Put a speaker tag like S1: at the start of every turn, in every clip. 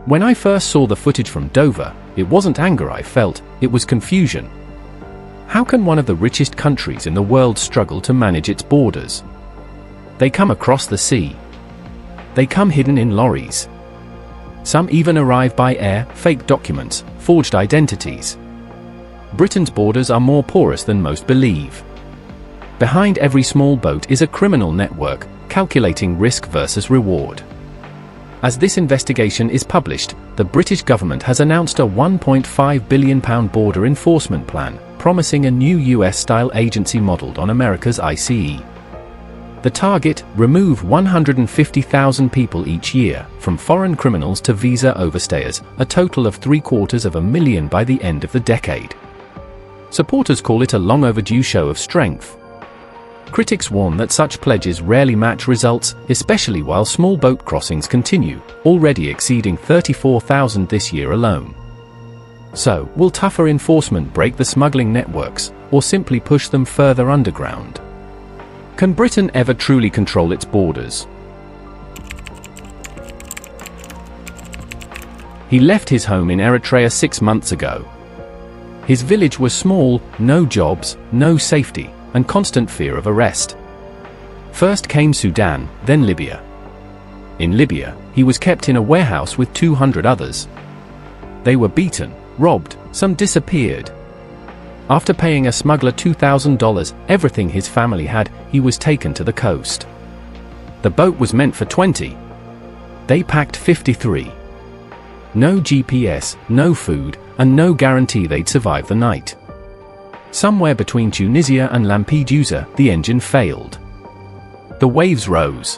S1: When I first saw the footage from Dover, it wasn't anger I felt, it was confusion. How can one of the richest countries in the world struggle to manage its borders? They come across the sea. They come hidden in lorries. Some even arrive by air, fake documents, forged identities. Britain's borders are more porous than most believe. Behind every small boat is a criminal network, calculating risk versus reward. As this investigation is published, the British government has announced a £1.5 billion border enforcement plan, promising a new US-style agency modelled on America's ICE. The target: remove 150,000 people each year, from foreign criminals to visa overstayers, a total of 750,000 by the end of the decade. Supporters call it a long overdue show of strength. Critics warn that such pledges rarely match results, especially while small boat crossings continue, already exceeding 34,000 this year alone. So, will tougher enforcement break the smuggling networks, or simply push them further underground? Can Britain ever truly control its borders? He left his home in Eritrea 6 months ago. His village was small, no jobs, no safety, and constant fear of arrest. First came Sudan, then Libya. In Libya, he was kept in a warehouse with 200 others. They were beaten, robbed, some disappeared. After paying a smuggler $2,000, everything his family had, he was taken to the coast. The boat was meant for 20. They packed 53. No GPS, no food, and no guarantee they'd survive the night. Somewhere between Tunisia and Lampedusa, the engine failed. The waves rose.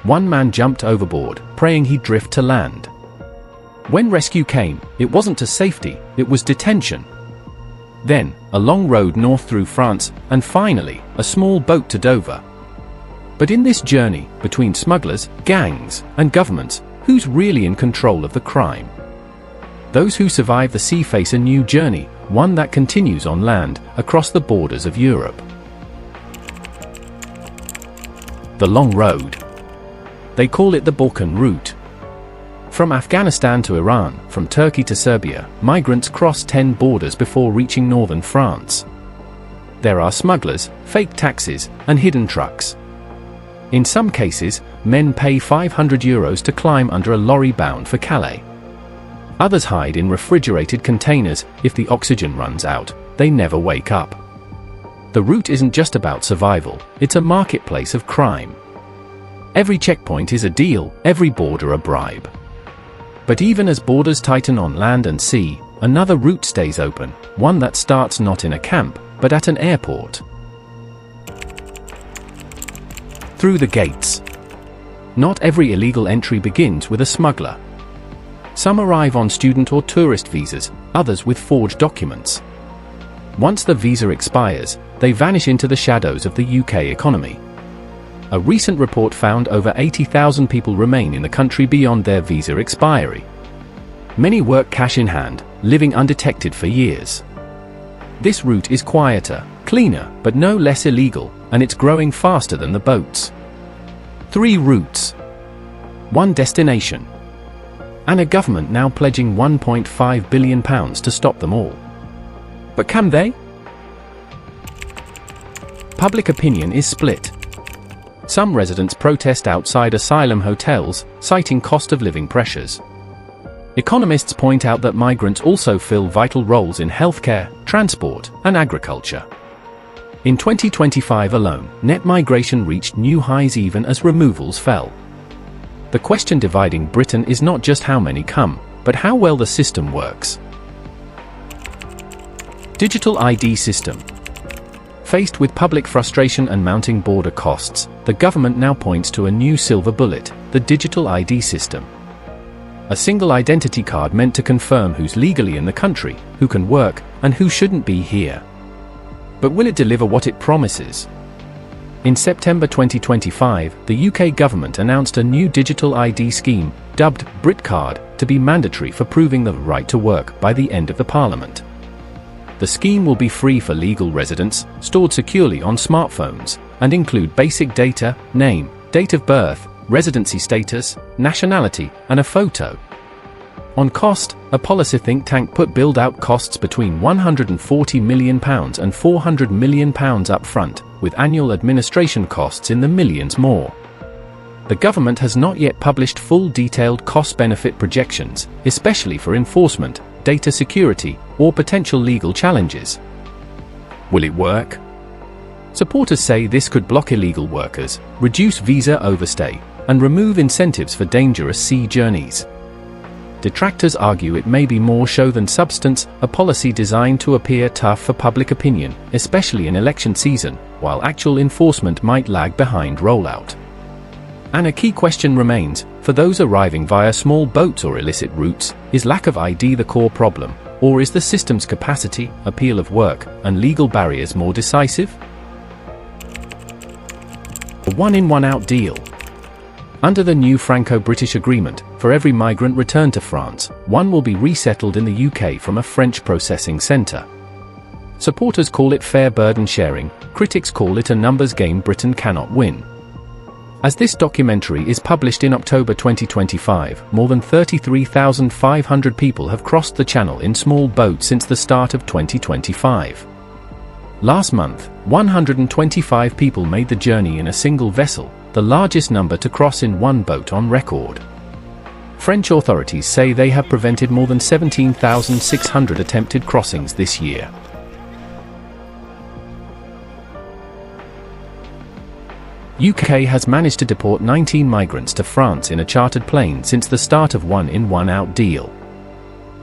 S1: One man jumped overboard, praying he'd drift to land. When rescue came, it wasn't to safety, it was detention. Then, a long road north through France, and finally, a small boat to Dover. But in this journey, between smugglers, gangs, and governments, who's really in control of the crime? Those who survive the sea face a new journey, one that continues on land, across the borders of Europe. The long road. They call it the Balkan route. From Afghanistan to Iran, from Turkey to Serbia, migrants cross 10 borders before reaching northern France. There are smugglers, fake taxis, and hidden trucks. In some cases, men pay €500 to climb under a lorry bound for Calais. Others hide in refrigerated containers. If the oxygen runs out, they never wake up. The route isn't just about survival, it's a marketplace of crime. Every checkpoint is a deal, every border a bribe. But even as borders tighten on land and sea, another route stays open, one that starts not in a camp, but at an airport. Through the gates. Not every illegal entry begins with a smuggler. Some arrive on student or tourist visas, others with forged documents. Once the visa expires, they vanish into the shadows of the UK economy. A recent report found over 80,000 people remain in the country beyond their visa expiry. Many work cash in hand, living undetected for years. This route is quieter, cleaner, but no less illegal, and it's growing faster than the boats. 3 routes. 1 destination. And a government now pledging £1.5 billion to stop them all. But can they? Public opinion is split. Some residents protest outside asylum hotels, citing cost of living pressures. Economists point out that migrants also fill vital roles in healthcare, transport, and agriculture. In 2025 alone, net migration reached new highs even as removals fell. The question dividing Britain is not just how many come, but how well the system works. Digital ID system. Faced with public frustration and mounting border costs, the government now points to a new silver bullet, the digital ID system. A single identity card meant to confirm who's legally in the country, who can work, and who shouldn't be here. But will it deliver what it promises? In September 2025, the UK government announced a new digital ID scheme, dubbed BritCard, to be mandatory for proving the right to work by the end of the Parliament. The scheme will be free for legal residents, stored securely on smartphones, and include basic data, name, date of birth, residency status, nationality, and a photo. On cost, a policy think tank put build-out costs between £140 million and £400 million up front, with annual administration costs in the millions more. The government has not yet published full detailed cost-benefit projections, especially for enforcement, data security, or potential legal challenges. Will it work? Supporters say this could block illegal workers, reduce visa overstay, and remove incentives for dangerous sea journeys. Detractors argue it may be more show than substance, a policy designed to appear tough for public opinion, especially in election season, while actual enforcement might lag behind rollout. And a key question remains, for those arriving via small boats or illicit routes, is lack of ID the core problem, or is the system's capacity, appeal of work, and legal barriers more decisive? A one-in one-out deal. Under the new Franco-British agreement, for every migrant returned to France, one will be resettled in the UK from a French processing centre. Supporters call it fair burden sharing, critics call it a numbers game Britain cannot win. As this documentary is published in October 2025, more than 33,500 people have crossed the channel in small boats since the start of 2025. Last month, 125 people made the journey in a single vessel, the largest number to cross in one boat on record. French authorities say they have prevented more than 17,600 attempted crossings this year. UK has managed to deport 19 migrants to France in a chartered plane since the start of one-in one-out deal.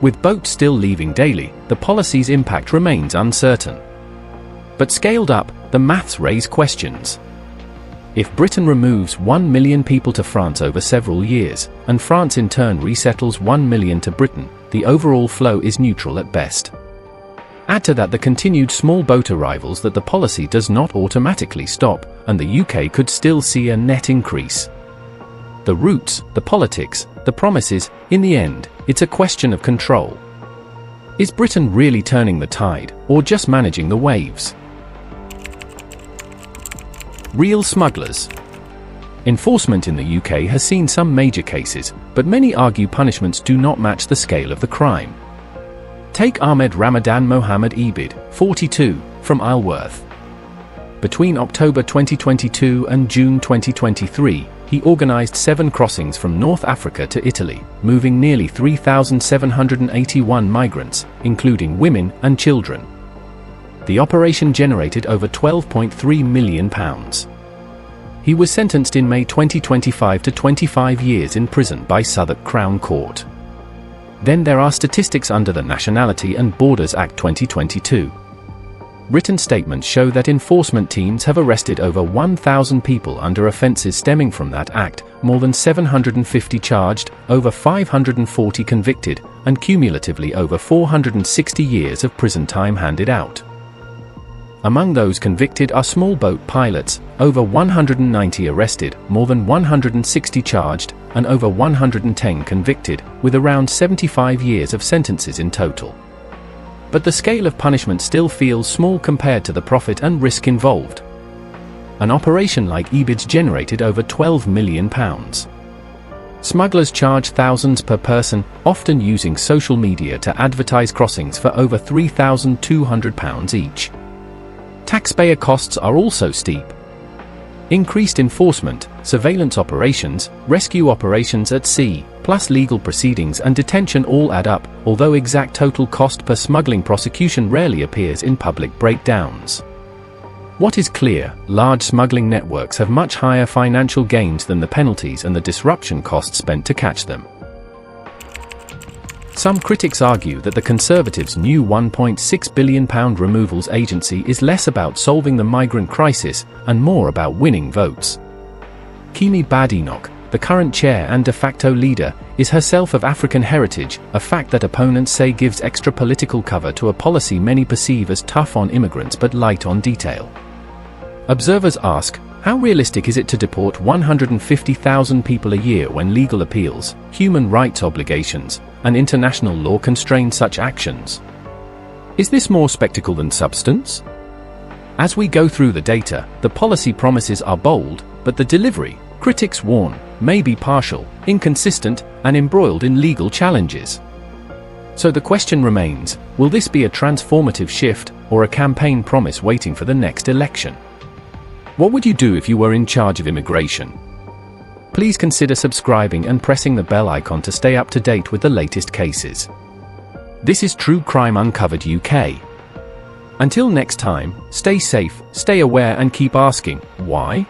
S1: With boats still leaving daily, the policy's impact remains uncertain. But scaled up, the maths raise questions. If Britain removes 1 million people to France over several years, and France in turn resettles 1 million to Britain, the overall flow is neutral at best. Add to that the continued small boat arrivals that the policy does not automatically stop, and the UK could still see a net increase. The routes, the politics, the promises, in the end, it's a question of control. Is Britain really turning the tide, or just managing the waves? Real smugglers. Enforcement in the UK has seen some major cases, but many argue punishments do not match the scale of the crime. Take Ahmed Ramadan Mohammed Ebid, 42, from Isleworth. Between October 2022 and June 2023, he organized 7 crossings from North Africa to Italy, moving nearly 3,781 migrants, including women and children. The operation generated over £12.3 million. He was sentenced in May 2025 to 25 years in prison by Southwark Crown Court. Then there are statistics under the Nationality and Borders Act 2022. Written statements show that enforcement teams have arrested over 1,000 people under offences stemming from that act, more than 750 charged, over 540 convicted, and cumulatively over 460 years of prison time handed out. Among those convicted are small boat pilots, over 190 arrested, more than 160 charged, and over 110 convicted, with around 75 years of sentences in total. But the scale of punishment still feels small compared to the profit and risk involved. An operation like Ebid's generated over £12 million. Smugglers charge thousands per person, often using social media to advertise crossings for over £3,200 each. Taxpayer costs are also steep. Increased enforcement, surveillance operations, rescue operations at sea, plus legal proceedings and detention all add up, although exact total cost per smuggling prosecution rarely appears in public breakdowns. What is clear, large smuggling networks have much higher financial gains than the penalties and the disruption costs spent to catch them. Some critics argue that the Conservatives' new £1.6 billion removals agency is less about solving the migrant crisis and more about winning votes. Kemi Badenoch, the current chair and de facto leader, is herself of African heritage, a fact that opponents say gives extra political cover to a policy many perceive as tough on immigrants but light on detail. Observers ask, how realistic is it to deport 150,000 people a year when legal appeals, human rights obligations, and international law constrain such actions? Is this more spectacle than substance? As we go through the data, the policy promises are bold, but the delivery, critics warn, may be partial, inconsistent, and embroiled in legal challenges. So the question remains, will this be a transformative shift, or a campaign promise waiting for the next election? What would you do if you were in charge of immigration? Please consider subscribing and pressing the bell icon to stay up to date with the latest cases. This is True Crime Uncovered UK. Until next time, stay safe, stay aware and keep asking, why?